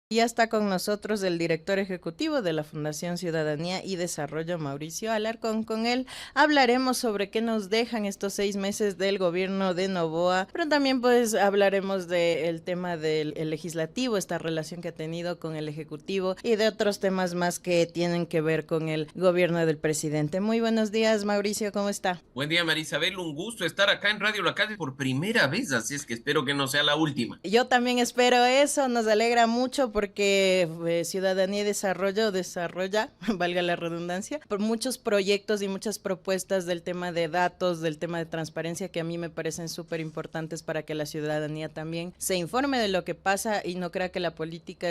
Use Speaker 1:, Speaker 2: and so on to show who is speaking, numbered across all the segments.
Speaker 1: Ya está con nosotros el director ejecutivo de la Fundación Ciudadanía y Desarrollo, Mauricio Alarcón. Con él hablaremos sobre qué nos dejan estos 6 meses del gobierno de Noboa, pero también pues hablaremos del tema del legislativo, esta relación que ha tenido con el ejecutivo y de otros temas más que tienen que ver con el gobierno del presidente. Muy buenos días, Mauricio, ¿cómo está?
Speaker 2: Buen día, Marisabel. Un gusto estar acá en Radio La Calle por primera vez, así es que espero que no sea la última.
Speaker 1: Yo también espero eso, nos alegra mucho porque Ciudadanía y Desarrollo desarrolla, valga la redundancia, por muchos proyectos y muchas propuestas del tema de datos, del tema de transparencia que a mí me parecen súper importantes para que la ciudadanía también se informe de lo que pasa y no crea que la política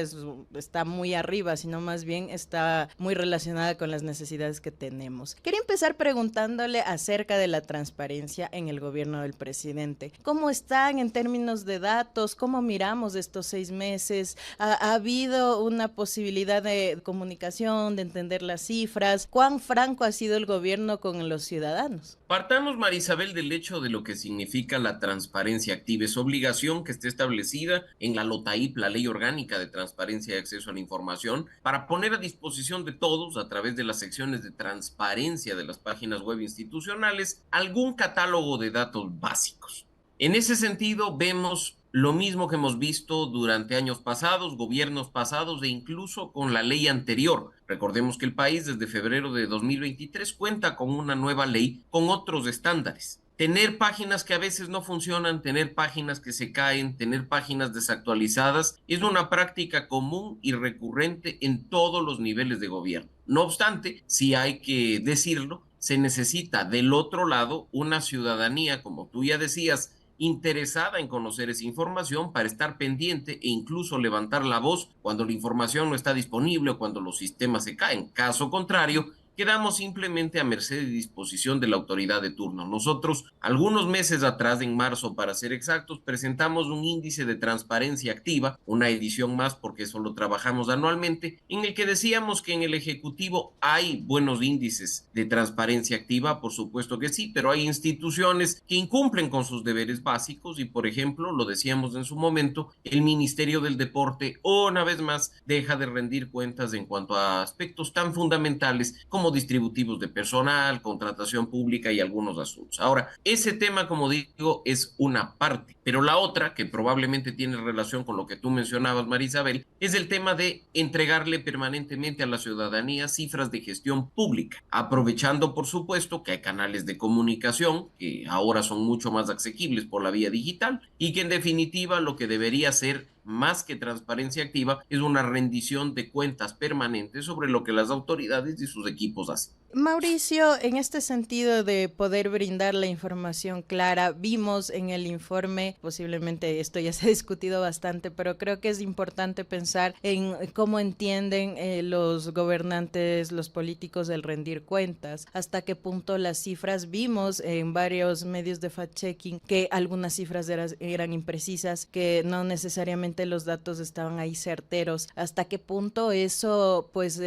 Speaker 1: está muy arriba, sino más bien está muy relacionada con las necesidades que tenemos. Quería empezar preguntándole acerca de la transparencia en el gobierno del presidente. ¿Cómo están en términos de datos? ¿Cómo miramos estos 6 meses? ¿Ha habido una posibilidad de comunicación, de entender las cifras? ¿Cuán franco ha sido el gobierno con los ciudadanos?
Speaker 2: Partamos, Marisabel, del hecho de lo que significa la transparencia activa. Es obligación que esté establecida en la LOTAIP, la Ley Orgánica de Transparencia y Acceso a la Información, para poner a disposición de todos, a través de las secciones de transparencia de las páginas web institucionales, algún catálogo de datos básicos. En ese sentido, vemos lo mismo que hemos visto durante años pasados, gobiernos pasados e incluso con la ley anterior. Recordemos que el país desde febrero de 2023 cuenta con una nueva ley con otros estándares. Tener páginas que a veces no funcionan, tener páginas que se caen, tener páginas desactualizadas, es una práctica común y recurrente en todos los niveles de gobierno. No obstante, si hay que decirlo, se necesita del otro lado una ciudadanía, como tú ya decías, interesada en conocer esa información para estar pendiente e incluso levantar la voz cuando la información no está disponible o cuando los sistemas se caen. Caso contrario, quedamos simplemente a merced y disposición de la autoridad de turno. Nosotros, algunos meses atrás, en marzo para ser exactos, presentamos un índice de transparencia activa, una edición más porque solo trabajamos anualmente, en el que decíamos que en el Ejecutivo hay buenos índices de transparencia activa, por supuesto que sí, pero hay instituciones que incumplen con sus deberes básicos y, por ejemplo, lo decíamos en su momento, el Ministerio del Deporte una vez más deja de rendir cuentas en cuanto a aspectos tan fundamentales como distributivos de personal, contratación pública y algunos asuntos. Ahora, ese tema, como digo, es una parte, pero la otra, que probablemente tiene relación con lo que tú mencionabas, Marisabel, es el tema de entregarle permanentemente a la ciudadanía cifras de gestión pública, aprovechando, por supuesto, que hay canales de comunicación que ahora son mucho más asequibles por la vía digital y que en definitiva lo que debería ser más que transparencia activa, es una rendición de cuentas permanentes sobre lo que las autoridades y sus equipos hacen.
Speaker 1: Mauricio, en este sentido de poder brindar la información clara, vimos en el informe, posiblemente esto ya se ha discutido bastante, pero creo que es importante pensar en cómo entienden los gobernantes, los políticos el rendir cuentas, hasta qué punto las cifras, vimos en varios medios de fact-checking que algunas cifras eran imprecisas, que no necesariamente los datos estaban ahí certeros, hasta qué punto eso pues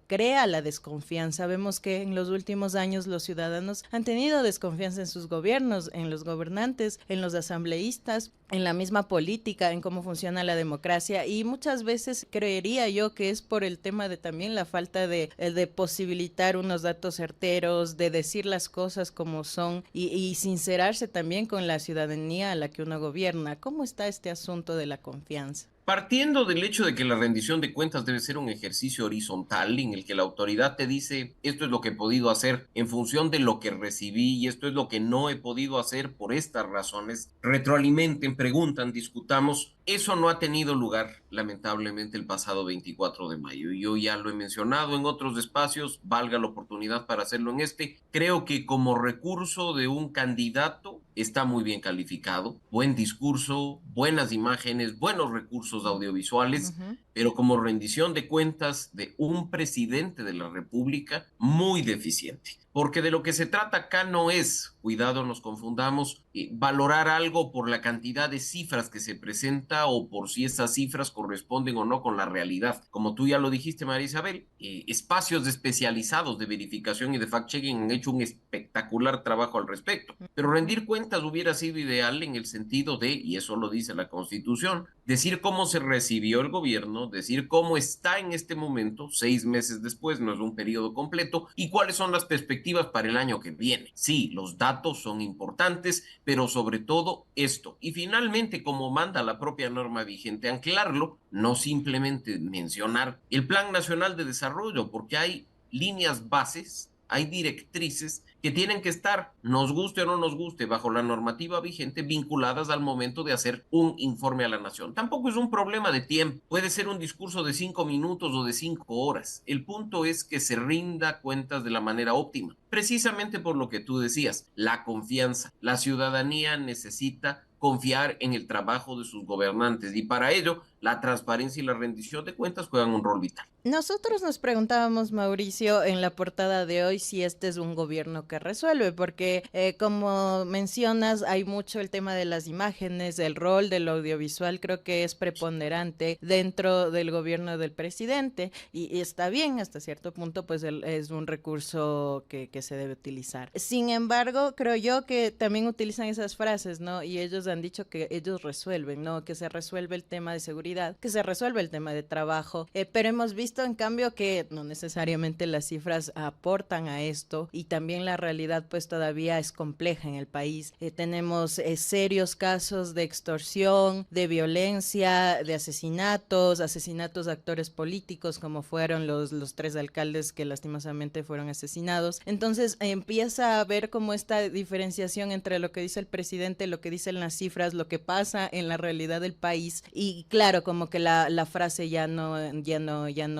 Speaker 1: crea la desconfianza. Vemos que en los últimos años los ciudadanos han tenido desconfianza en sus gobiernos, en los gobernantes, en los asambleístas, en la misma política, en cómo funciona la democracia, y muchas veces creería yo que es por el tema de también la falta de posibilitar unos datos certeros, de decir las cosas como son y sincerarse también con la ciudadanía a la que uno gobierna. ¿Cómo está este asunto de la confianza?
Speaker 2: Partiendo del hecho de que la rendición de cuentas debe ser un ejercicio horizontal en el que la autoridad te dice esto es lo que he podido hacer en función de lo que recibí y esto es lo que no he podido hacer por estas razones, retroalimenten, preguntan, discutamos, eso no ha tenido lugar lamentablemente el pasado 24 de mayo. Yo ya lo he mencionado en otros espacios, valga la oportunidad para hacerlo en este, creo que como recurso de un candidato está muy bien calificado, buen discurso, buenas imágenes, buenos recursos audiovisuales,
Speaker 1: Ujú.
Speaker 2: pero como rendición de cuentas de un presidente de la República muy deficiente. Porque de lo que se trata acá no es, cuidado, nos confundamos, valorar algo por la cantidad de cifras que se presenta o por si esas cifras corresponden o no con la realidad. Como tú ya lo dijiste, María Isabel, espacios especializados de verificación y de fact-checking han hecho un espectacular trabajo al respecto. Pero rendir cuentas hubiera sido ideal en el sentido de, y eso lo dice la Constitución, decir cómo se recibió el gobierno ¿no? Decir cómo está en este momento, 6 meses después, no es un periodo completo, y cuáles son las perspectivas para el año que viene. Sí, los datos son importantes, pero sobre todo esto. Y finalmente, como manda la propia norma vigente, anclarlo, no simplemente mencionar el Plan Nacional de Desarrollo, porque hay líneas bases, hay directrices que tienen que estar, nos guste o no nos guste, bajo la normativa vigente, vinculadas al momento de hacer un informe a la nación. Tampoco es un problema de tiempo, puede ser un discurso de 5 minutos o de 5 horas. El punto es que se rinda cuentas de la manera óptima, precisamente por lo que tú decías, la confianza. La ciudadanía necesita confiar en el trabajo de sus gobernantes y para ello la transparencia y la rendición de cuentas juegan un rol vital.
Speaker 1: Nosotros nos preguntábamos, Mauricio, en la portada de hoy si este es un gobierno que resuelve, porque como mencionas, hay mucho el tema de las imágenes, el rol del audiovisual creo que es preponderante dentro del gobierno del presidente y está bien hasta cierto punto, pues es un recurso que se debe utilizar. Sin embargo, creo yo que también utilizan esas frases, ¿no? Y ellos han dicho que ellos resuelven, ¿no? Que se resuelve el tema de seguridad, que se resuelve el tema de trabajo, pero hemos visto en cambio que no necesariamente las cifras aportan a esto y también la realidad pues todavía es compleja en el país. Tenemos serios casos de extorsión, de violencia, de asesinatos de actores políticos como fueron los 3 alcaldes que lastimosamente fueron asesinados. Entonces empieza a haber como esta diferenciación entre lo que dice el presidente, lo que dicen las cifras, lo que pasa en la realidad del país y claro, como que la frase ya no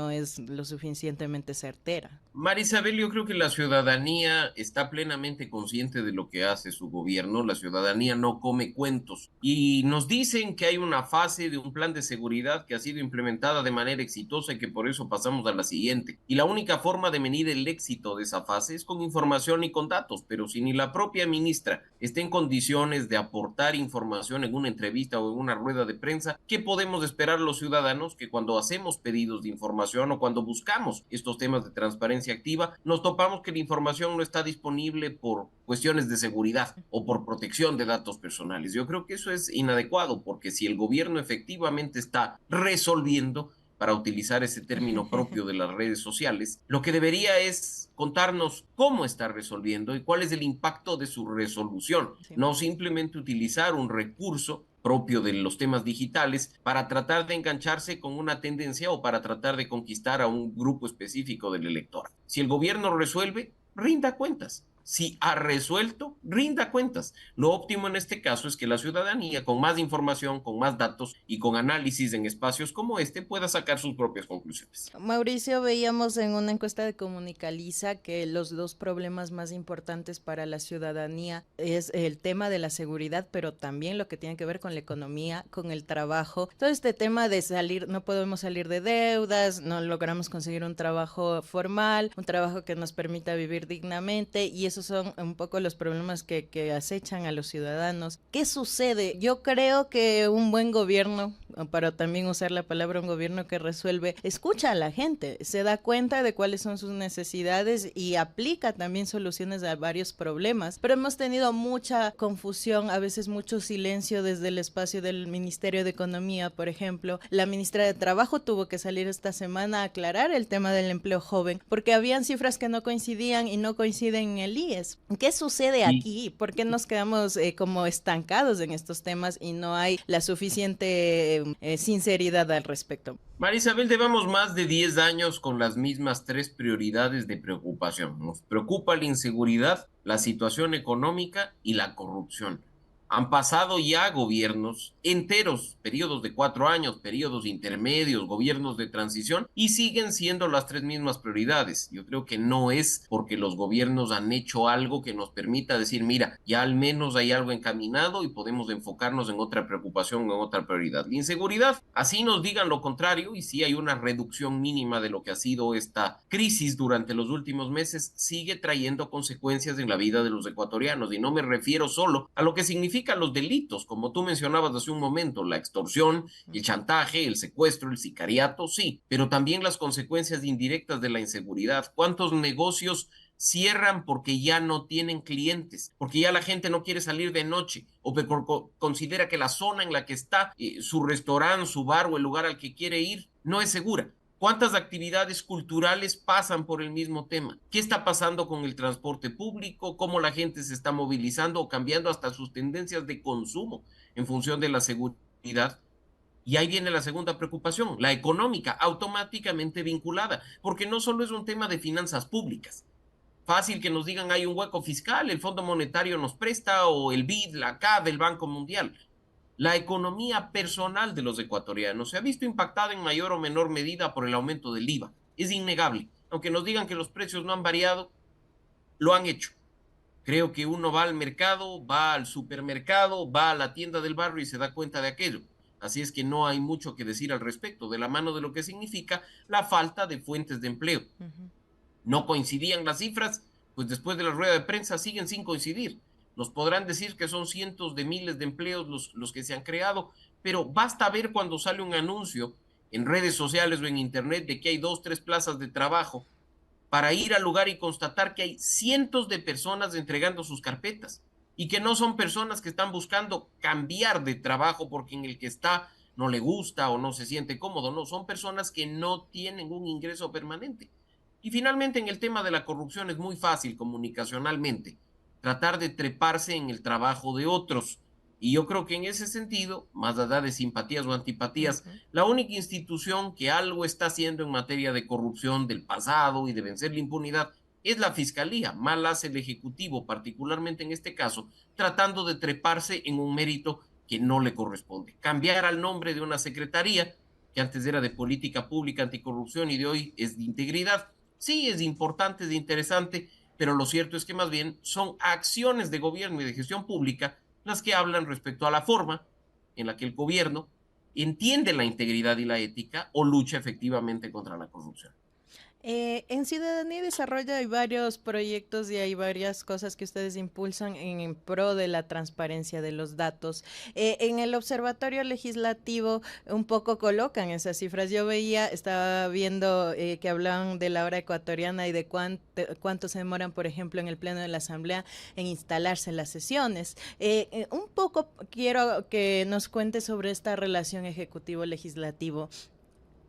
Speaker 1: es lo suficientemente certera.
Speaker 2: Marisabel, yo creo que la ciudadanía está plenamente consciente de lo que hace su gobierno. La ciudadanía no come cuentos. Y nos dicen que hay una fase de un plan de seguridad que ha sido implementada de manera exitosa y que por eso pasamos a la siguiente. Y la única forma de medir el éxito de esa fase es con información y con datos. Pero si ni la propia ministra está en condiciones de aportar información en una entrevista o en una rueda de prensa, ¿qué podemos esperar los ciudadanos que cuando hacemos pedidos de información o cuando buscamos estos temas de transparencia activa, nos topamos que la información no está disponible por cuestiones de seguridad o por protección de datos personales? Yo creo que eso es inadecuado, porque si el gobierno efectivamente está resolviendo, para utilizar ese término propio de las redes sociales, lo que debería es contarnos cómo está resolviendo y cuál es el impacto de su resolución,
Speaker 1: Sí.
Speaker 2: no simplemente utilizar un recurso propio de los temas digitales para tratar de engancharse con una tendencia o para tratar de conquistar a un grupo específico del electorado. Si el gobierno resuelve, rinda cuentas. Si ha resuelto, rinda cuentas. Lo óptimo en este caso es que la ciudadanía, con más información, con más datos y con análisis en espacios como este, pueda sacar sus propias conclusiones.
Speaker 1: Mauricio, veíamos en una encuesta de Comunicaliza que los dos problemas más importantes para la ciudadanía es el tema de la seguridad, pero también lo que tiene que ver con la economía, con el trabajo. Todo este tema de salir, no podemos salir de deudas, no logramos conseguir un trabajo formal, un trabajo que nos permita vivir dignamente, y esos son un poco los problemas que acechan a los ciudadanos. ¿Qué sucede? Yo creo que un buen gobierno, para también usar la palabra un gobierno que resuelve, escucha a la gente, se da cuenta de cuáles son sus necesidades y aplica también soluciones a varios problemas, pero hemos tenido mucha confusión, a veces mucho silencio desde el espacio del Ministerio de Economía, por ejemplo. La ministra de Trabajo tuvo que salir esta semana a aclarar el tema del empleo joven, porque habían cifras que no coincidían y no coinciden en el IES. ¿Qué sucede
Speaker 2: Y
Speaker 1: aquí? ¿Por qué nos quedamos como estancados en estos temas y no hay la suficiente sinceridad al respecto?
Speaker 2: Marisabel, llevamos más de 10 años con las mismas tres prioridades de preocupación. Nos preocupa la inseguridad, la situación económica y la corrupción. Han pasado ya gobiernos enteros, periodos de 4 años, periodos intermedios, gobiernos de transición, y siguen siendo las tres mismas prioridades. Yo creo que no es porque los gobiernos han hecho algo que nos permita decir, mira, ya al menos hay algo encaminado y podemos enfocarnos en otra preocupación, en otra prioridad. La inseguridad, así nos digan lo contrario, y si hay una reducción mínima de lo que ha sido esta crisis durante los últimos meses, sigue trayendo consecuencias en la vida de los ecuatorianos, y no me refiero solo a lo que significa los delitos, como tú mencionabas hace un momento, la extorsión, el chantaje, el secuestro, el sicariato, sí, pero también las consecuencias indirectas de la inseguridad. ¿Cuántos negocios cierran porque ya no tienen clientes, porque ya la gente no quiere salir de noche o considera que la zona en la que está su restaurante, su bar o el lugar al que quiere ir no es segura. ¿Cuántas actividades culturales pasan por el mismo tema? ¿Qué está pasando con el transporte público? ¿Cómo la gente se está movilizando o cambiando hasta sus tendencias de consumo en función de la seguridad? Y ahí viene la segunda preocupación, la económica, automáticamente vinculada, porque no solo es un tema de finanzas públicas. Fácil que nos digan hay un hueco fiscal, el Fondo Monetario nos presta o el BID, la CAD, el Banco Mundial. La economía personal de los ecuatorianos se ha visto impactada en mayor o menor medida por el aumento del IVA. Es innegable. Aunque nos digan que los precios no han variado, lo han hecho. Creo que uno va al mercado, va al supermercado, va a la tienda del barrio y se da cuenta de aquello. Así es que no hay mucho que decir al respecto, de la mano de lo que significa la falta de fuentes de empleo. No coincidían las cifras, pues después de la rueda de prensa siguen sin coincidir. Nos podrán decir que son cientos de miles de empleos los que se han creado, pero basta ver cuando sale un anuncio en redes sociales o en internet de que hay 2, 3 plazas de trabajo para ir al lugar y constatar que hay cientos de personas entregando sus carpetas y que no son personas que están buscando cambiar de trabajo porque en el que está no le gusta o no se siente cómodo, no, son personas que no tienen un ingreso permanente. Y finalmente en el tema de la corrupción es muy fácil comunicacionalmente tratar de treparse en el trabajo de otros. Y yo creo que en ese sentido, más allá de simpatías o antipatías, la única institución que algo está haciendo en materia de corrupción del pasado y de vencer la impunidad es la Fiscalía. Mal hace el Ejecutivo, particularmente en este caso, tratando de treparse en un mérito que no le corresponde. Cambiar al nombre de una secretaría que antes era de política pública anticorrupción y de hoy es de integridad. Sí, es importante, es interesante, pero lo cierto es que más bien son acciones de gobierno y de gestión pública las que hablan respecto a la forma en la que el gobierno entiende la integridad y la ética o lucha efectivamente contra la corrupción.
Speaker 1: En Ciudadanía y Desarrollo hay varios proyectos y hay varias cosas que ustedes impulsan en pro de la transparencia de los datos. En el Observatorio Legislativo un poco colocan esas cifras. Yo veía, estaba viendo que hablaban de la hora ecuatoriana y de cuánto se demoran, por ejemplo, en el Pleno de la Asamblea en instalarse las sesiones. Un poco quiero que nos cuente sobre esta relación ejecutivo-legislativo.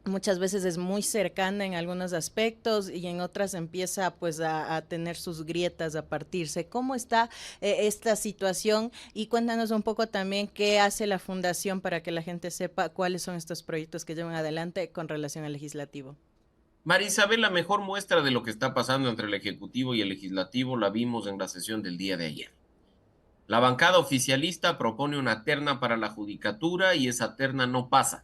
Speaker 1: Muchas veces es muy cercana en algunos aspectos y en otras empieza pues a tener sus grietas, a partirse. ¿Cómo está esta situación? Y cuéntanos un poco también qué hace la Fundación para que la gente sepa cuáles son estos proyectos que llevan adelante con relación al legislativo.
Speaker 2: María Isabel, la mejor muestra de lo que está pasando entre el Ejecutivo y el Legislativo la vimos en la sesión del día de ayer. La bancada oficialista propone una terna para la judicatura y esa terna no pasa.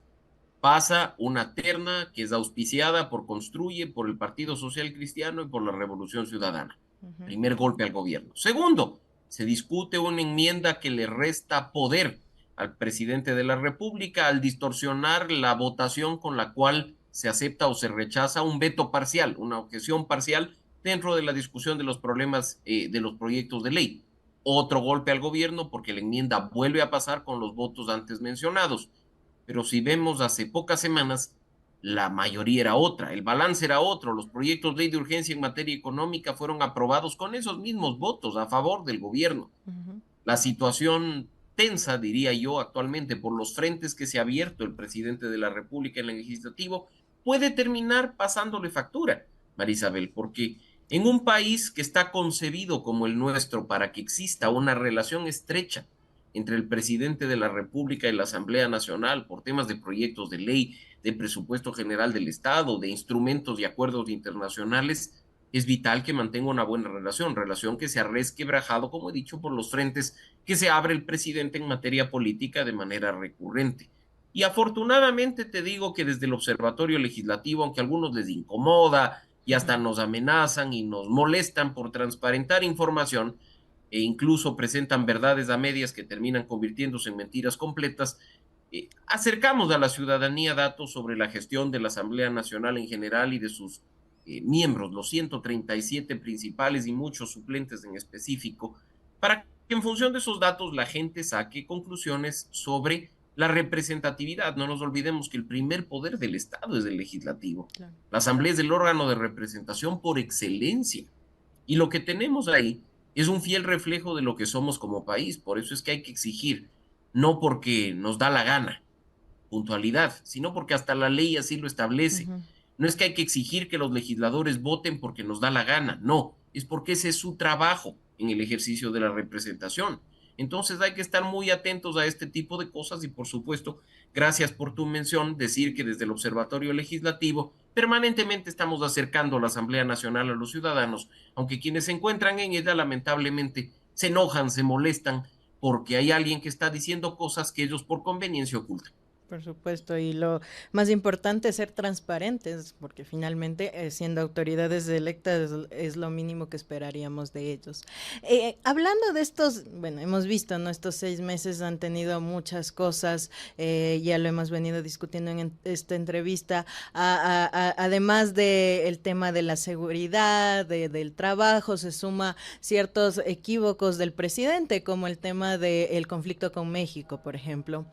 Speaker 2: Pasa una terna que es auspiciada por Construye, por el Partido Social Cristiano y por la Revolución Ciudadana. Primer golpe al gobierno. Segundo, se discute una enmienda que le resta poder al presidente de la República al distorsionar la votación con la cual se acepta o se rechaza un veto parcial, una objeción parcial dentro de la discusión de los problemas de los proyectos de ley. Otro golpe al gobierno porque la enmienda vuelve a pasar con los votos antes mencionados. Pero si vemos hace pocas semanas, la mayoría era otra, el balance era otro, los proyectos de ley de urgencia en materia económica fueron aprobados con esos mismos votos a favor del gobierno. La situación tensa, diría yo, actualmente por los frentes que se ha abierto el presidente de la República en el legislativo, puede terminar pasándole factura, Marisabel, porque en un país que está concebido como el nuestro para que exista una relación estrecha entre el presidente de la República y la Asamblea Nacional por temas de proyectos de ley, de presupuesto general del Estado, de instrumentos y acuerdos internacionales, es vital que mantenga una buena relación que se ha resquebrajado, como he dicho, por los frentes que se abre el presidente en materia política de manera recurrente. Y afortunadamente te digo que desde el Observatorio Legislativo, aunque a algunos les incomoda y hasta nos amenazan y nos molestan por transparentar información, e incluso presentan verdades a medias que terminan convirtiéndose en mentiras completas, acercamos a la ciudadanía datos sobre la gestión de la Asamblea Nacional en general y de sus miembros, los 137 principales y muchos suplentes en específico, para que en función de esos datos la gente saque conclusiones sobre la representatividad. No nos olvidemos que el primer poder del Estado es el legislativo. Claro. La Asamblea es el órgano de representación por excelencia. Y lo que tenemos ahí es un fiel reflejo de lo que somos como país. Por eso es que hay que exigir, no porque nos da la gana, puntualidad, sino porque hasta la ley así lo establece.
Speaker 1: Ujú.
Speaker 2: No es que hay que exigir que los legisladores voten porque nos da la gana, no, es porque ese es su trabajo en el ejercicio de la representación. Entonces hay que estar muy atentos a este tipo de cosas y por supuesto, gracias por tu mención, decir que desde el Observatorio Legislativo permanentemente estamos acercando a la Asamblea Nacional a los ciudadanos, aunque quienes se encuentran en ella lamentablemente se enojan, se molestan porque hay alguien que está diciendo cosas que ellos por conveniencia ocultan.
Speaker 1: Por supuesto, y lo más importante es ser transparentes, porque finalmente, siendo autoridades electas, es lo mínimo que esperaríamos de ellos. Hablando de estos, bueno, hemos visto, ¿no? Estos 6 meses han tenido muchas cosas, ya lo hemos venido discutiendo en esta entrevista, además del tema de la seguridad, del trabajo, se suma ciertos equívocos del presidente, como el tema del conflicto con México, por ejemplo,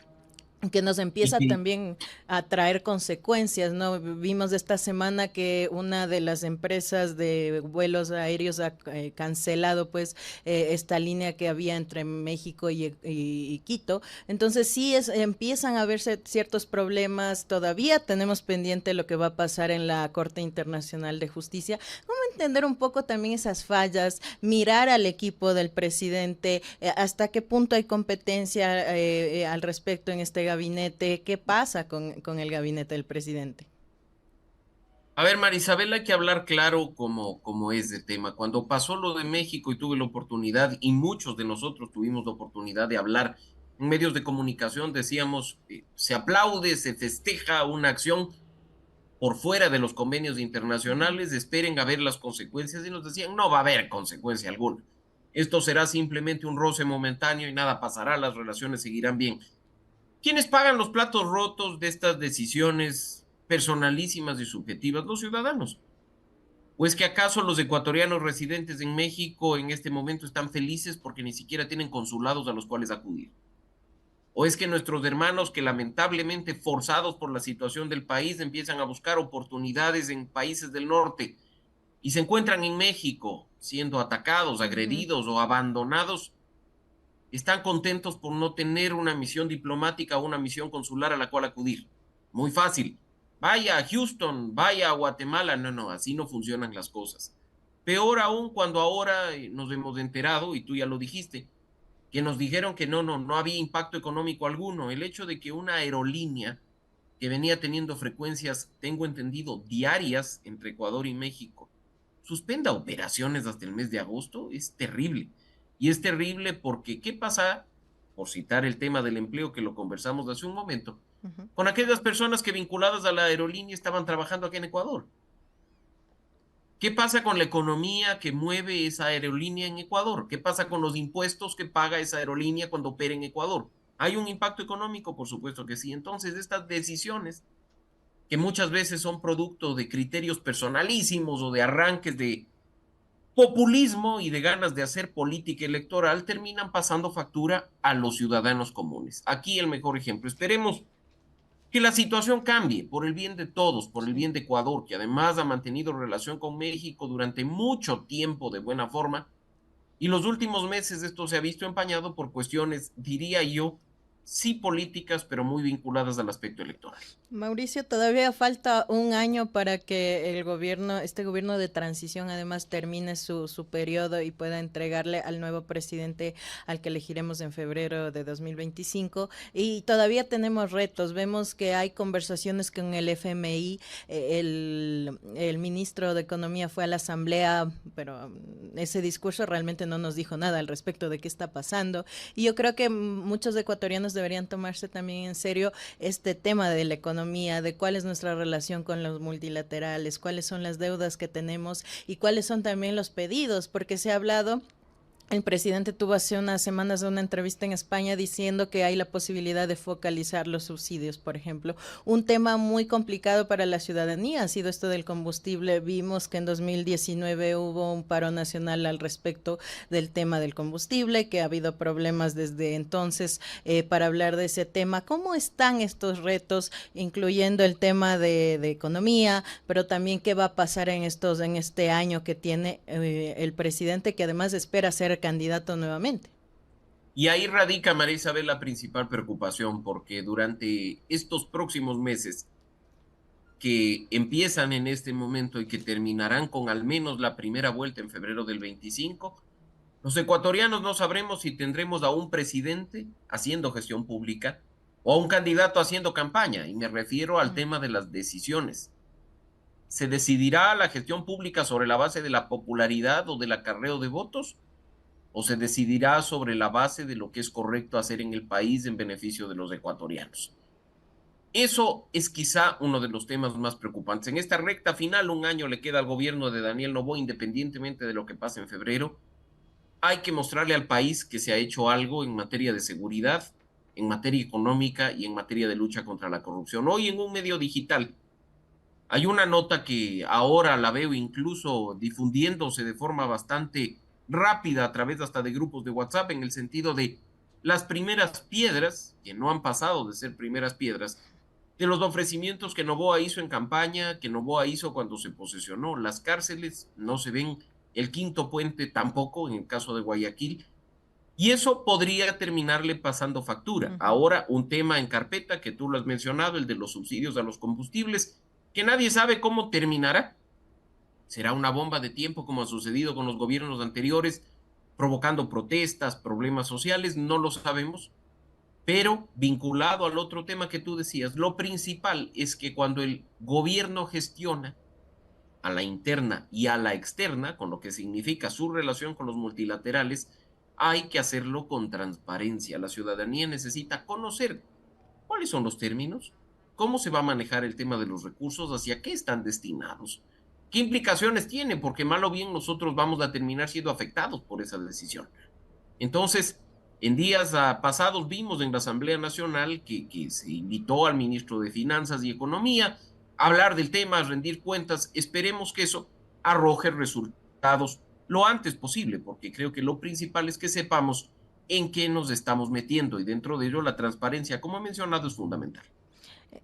Speaker 1: que nos
Speaker 2: Y
Speaker 1: empieza
Speaker 2: que
Speaker 1: también a traer consecuencias, ¿no? Vimos esta semana que una de las empresas de vuelos aéreos ha cancelado pues esta línea que había entre México y Quito. Entonces sí empiezan a verse ciertos problemas, todavía tenemos pendiente lo que va a pasar en la Corte Internacional de Justicia. ¿Cómo entender un poco también esas fallas, mirar al equipo del presidente, hasta qué punto hay competencia al respecto en este gabinete? ¿Qué pasa con el gabinete del presidente?
Speaker 2: A ver, Marisabel, hay que hablar claro como es el tema. Cuando pasó lo de México y tuve la oportunidad, y muchos de nosotros tuvimos la oportunidad de hablar en medios de comunicación, decíamos, se aplaude, se festeja una acción por fuera de los convenios
Speaker 1: Ujú.
Speaker 2: internacionales, esperen a ver las consecuencias, y nos decían, no va a haber consecuencia alguna. Esto será simplemente un roce momentáneo y nada pasará, las relaciones seguirán bien. ¿Quiénes pagan los platos rotos de estas decisiones personalísimas y subjetivas? Los ciudadanos. ¿O es que acaso los ecuatorianos residentes en México en este momento están felices porque ni siquiera tienen consulados a los cuales acudir? ¿O es que nuestros hermanos que lamentablemente forzados por la situación del país empiezan a buscar oportunidades en países del norte y se encuentran en México siendo atacados,
Speaker 1: Ujú.
Speaker 2: agredidos o abandonados, están contentos por no tener una misión diplomática o una misión consular a la cual acudir? Muy fácil. Vaya a Houston, vaya a Guatemala. No, no, así no funcionan las cosas. Peor aún cuando ahora nos hemos enterado, y tú ya lo dijiste, que nos dijeron que no había impacto económico alguno. El hecho de que una aerolínea que venía teniendo frecuencias, tengo entendido, diarias entre Ecuador y México, suspenda operaciones hasta el mes de agosto, es terrible. Y es terrible porque, ¿qué pasa? Por citar el tema del empleo que lo conversamos hace un momento,
Speaker 1: Ujú.
Speaker 2: con aquellas personas que vinculadas a la aerolínea estaban trabajando aquí en Ecuador. ¿Qué pasa con la economía que mueve esa aerolínea en Ecuador? ¿Qué pasa con los impuestos que paga esa aerolínea cuando opera en Ecuador? ¿Hay un impacto económico? Por supuesto que sí. Entonces, estas decisiones, que muchas veces son producto de criterios personalísimos o de arranques de populismo y de ganas de hacer política electoral, terminan pasando factura a los ciudadanos comunes. Aquí el mejor ejemplo. Esperemos que la situación cambie por el bien de todos, por el
Speaker 1: Sí.
Speaker 2: bien de Ecuador, que además ha mantenido relación con México durante mucho tiempo de buena forma, y los últimos meses esto se ha visto empañado por cuestiones, diría yo, sí políticas, pero muy vinculadas al aspecto electoral.
Speaker 1: Mauricio, todavía falta un año para que el gobierno, este gobierno de transición, además termine su periodo y pueda entregarle al nuevo presidente al que elegiremos en febrero de 2025. Y todavía tenemos retos. Vemos que hay conversaciones con el FMI. El ministro de Economía fue a la asamblea, pero ese discurso realmente no nos dijo nada al respecto de qué está pasando. Y yo creo que muchos ecuatorianos deberían tomarse también en serio este tema de la economía, de cuál es nuestra relación con los multilaterales, cuáles son las deudas que tenemos y cuáles son también los pedidos, porque se ha hablado. El presidente tuvo hace unas semanas una entrevista en España diciendo que hay la posibilidad de focalizar los subsidios, por ejemplo. Un tema muy complicado para la ciudadanía ha sido esto del combustible. Vimos que en 2019 hubo un paro nacional al respecto del tema del combustible, que ha habido problemas desde entonces para hablar de ese tema. ¿Cómo están estos retos, incluyendo el tema de economía, pero también qué va a pasar en este año que tiene el presidente, que además espera ser candidato nuevamente?
Speaker 2: Y ahí radica, María Isabel, la principal preocupación, porque durante estos próximos meses que empiezan en este momento y que terminarán con al menos la primera vuelta en febrero del 25, los ecuatorianos no sabremos si tendremos a un presidente haciendo gestión pública o a un candidato haciendo campaña, y me refiero al tema de las decisiones. ¿Se decidirá la gestión pública sobre la base de la popularidad o del acarreo de votos? ¿O se decidirá sobre la base de lo que es correcto hacer en el país en beneficio de los ecuatorianos? Eso es quizá uno de los temas más preocupantes. En esta recta final, un año le queda al gobierno de Daniel Noboa, independientemente de lo que pase en febrero. Hay que mostrarle al país que se ha hecho algo en materia de seguridad, en materia económica y en materia de lucha contra la corrupción. Hoy en un medio digital hay una nota que ahora la veo incluso difundiéndose de forma bastante rápida a través hasta de grupos de WhatsApp, en el sentido de las primeras piedras, que no han pasado de ser primeras piedras, de los ofrecimientos que Noboa hizo en campaña, que Noboa hizo cuando se posesionó. Las cárceles no se ven, el quinto puente tampoco, en el caso de Guayaquil, y eso podría terminarle pasando factura. Ahora, un tema en carpeta que tú lo has mencionado, el de los subsidios a los combustibles, que nadie sabe cómo terminará. Será una bomba de tiempo como ha sucedido con los gobiernos anteriores, provocando protestas, problemas sociales, no lo sabemos. Pero vinculado al otro tema que tú decías, lo principal es que cuando el gobierno gestiona a la interna y a la externa, con lo que significa su relación con los multilaterales, hay que hacerlo con transparencia. La ciudadanía necesita conocer cuáles son los términos, cómo se va a manejar el tema de los recursos, hacia qué están destinados, qué implicaciones tiene, porque mal o bien nosotros vamos a terminar siendo afectados por esa decisión. Entonces, en días pasados vimos en la Asamblea Nacional que se invitó al ministro de Finanzas y Economía a hablar del tema, a rendir cuentas. Esperemos que eso arroje resultados lo antes posible, porque creo que lo principal es que sepamos en qué nos estamos metiendo, y dentro de ello la transparencia, como he mencionado, es fundamental.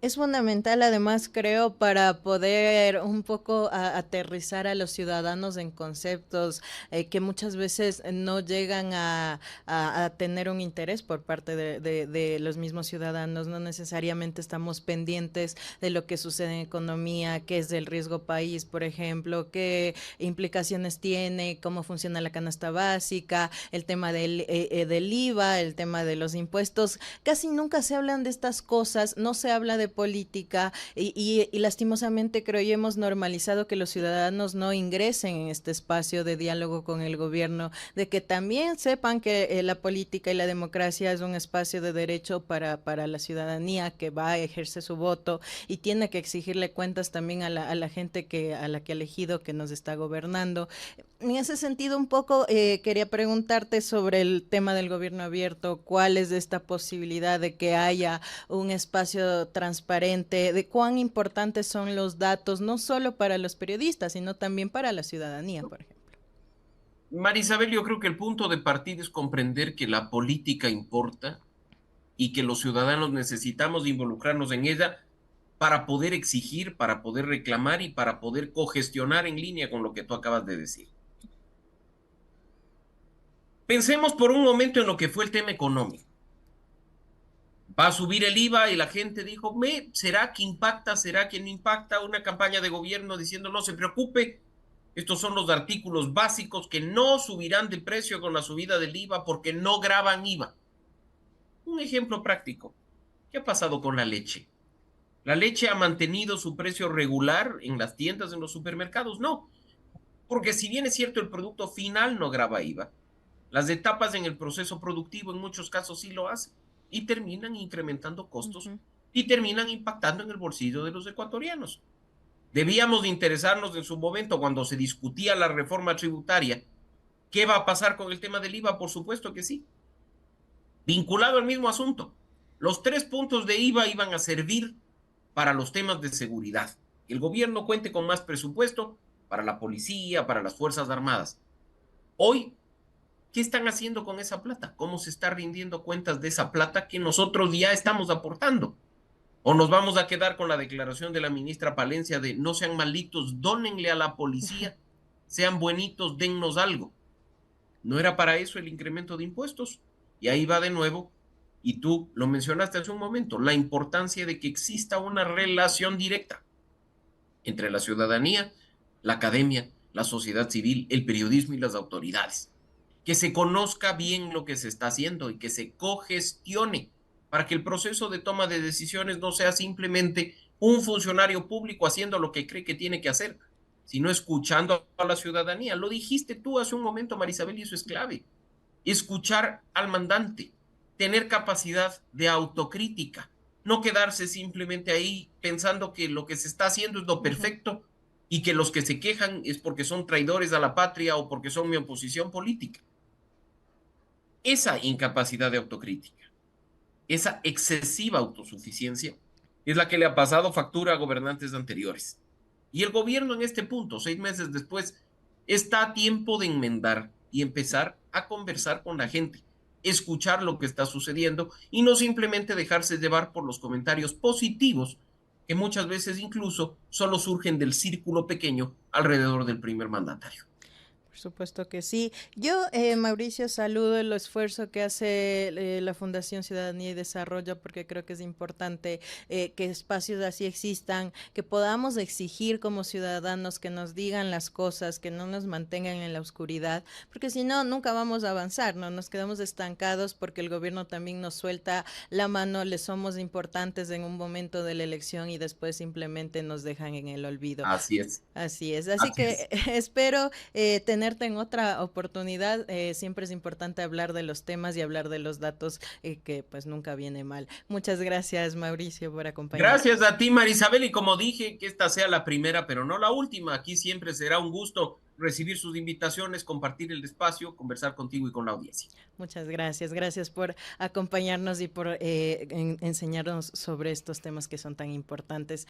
Speaker 1: Es fundamental, además, creo, para poder un poco aterrizar a los ciudadanos en conceptos que muchas veces no llegan a tener un interés por parte de los mismos ciudadanos. No necesariamente estamos pendientes de lo que sucede en economía, qué es el riesgo país, por ejemplo, qué implicaciones tiene, cómo funciona la canasta básica, el tema del IVA, el tema de los impuestos. Casi nunca se hablan de estas cosas, no se habla de política y lastimosamente creo y hemos normalizado que los ciudadanos no ingresen en este espacio de diálogo con el gobierno, de que también sepan que la política y la democracia es un espacio de derecho para la ciudadanía que va a ejercer su voto y tiene que exigirle cuentas también a la gente a la que ha elegido, que nos está gobernando. En ese sentido, un poco quería preguntarte sobre el tema del gobierno abierto, cuál es esta posibilidad de que haya un espacio transparente, de cuán importantes son los datos, no solo para los periodistas, sino también para la ciudadanía, por ejemplo.
Speaker 2: Marisabel, yo creo que el punto de partida es comprender que la política importa y que los ciudadanos necesitamos involucrarnos en ella para poder exigir, para poder reclamar y para poder cogestionar en línea con lo que tú acabas de decir. Pensemos por un momento en lo que fue el tema económico. Va a subir el IVA y la gente dijo, ¿será que impacta? ¿Será que no impacta? Una campaña de gobierno diciendo, no se preocupe, estos son los artículos básicos que no subirán de precio con la subida del IVA porque no graban IVA. Un ejemplo práctico. ¿Qué ha pasado con la leche? ¿La leche ha mantenido su precio regular en las tiendas, en los supermercados? No, porque si bien es cierto el producto final no graba IVA, las etapas en el proceso productivo en muchos casos sí lo hacen y terminan incrementando costos y terminan impactando en el bolsillo de los ecuatorianos. Debíamos de interesarnos en su momento cuando se discutía la reforma tributaria. ¿Qué va a pasar con el tema del IVA? Por supuesto que sí. Vinculado al mismo asunto. Los 3 puntos de IVA iban a servir para los temas de seguridad. El gobierno cuente con más presupuesto para la policía, para las Fuerzas Armadas. Hoy, ¿qué están haciendo con esa plata? ¿Cómo se está rindiendo cuentas de esa plata que nosotros ya estamos aportando? ¿O nos vamos a quedar con la declaración de la ministra Palencia de no sean malitos, dónenle a la policía, sean buenitos, dennos algo? ¿No era para eso el incremento de impuestos? Y ahí va de nuevo, y tú lo mencionaste hace un momento, la importancia de que exista una relación directa entre la ciudadanía, la academia, la sociedad civil, el periodismo y las autoridades. Que se conozca bien lo que se está haciendo y que se cogestione para que el proceso de toma de decisiones no sea simplemente un funcionario público haciendo lo que cree que tiene que hacer, sino escuchando a la ciudadanía. Lo dijiste tú hace un momento, Marisabel, y eso es clave. Escuchar al mandante, tener capacidad de autocrítica, no quedarse simplemente ahí pensando que lo que se está haciendo es lo perfecto y que los que se quejan es porque son traidores a la patria o porque son mi oposición política. Esa incapacidad de autocrítica, esa excesiva autosuficiencia, es la que le ha pasado factura a gobernantes anteriores. Y el gobierno en este punto, 6 meses después, está a tiempo de enmendar y empezar a conversar con la gente, escuchar lo que está sucediendo y no simplemente dejarse llevar por los comentarios positivos que muchas veces incluso solo surgen del círculo pequeño alrededor del primer mandatario.
Speaker 1: Por supuesto que sí. Yo, Mauricio, saludo el esfuerzo que hace la Fundación Ciudadanía y Desarrollo, porque creo que es importante que espacios así existan, que podamos exigir como ciudadanos que nos digan las cosas, que no nos mantengan en la oscuridad, porque si no, nunca vamos a avanzar, ¿no? Nos quedamos estancados porque el gobierno también nos suelta la mano, le somos importantes en un momento de la elección y después simplemente nos dejan en el olvido.
Speaker 2: Así es,
Speaker 1: Así es, así
Speaker 2: así
Speaker 1: que
Speaker 2: es.
Speaker 1: espero tenerte en otra oportunidad. Siempre es importante hablar de los temas y hablar de los datos, que pues nunca viene mal. Muchas gracias, Mauricio, por
Speaker 2: Gracias
Speaker 1: acompañarnos.
Speaker 2: a ti, Marisabel, y como dije, que esta sea la primera, pero no la última. Aquí siempre será un gusto recibir sus invitaciones, compartir el espacio, conversar contigo y con la audiencia.
Speaker 1: Muchas gracias, gracias por acompañarnos y por enseñarnos sobre estos temas que son tan importantes.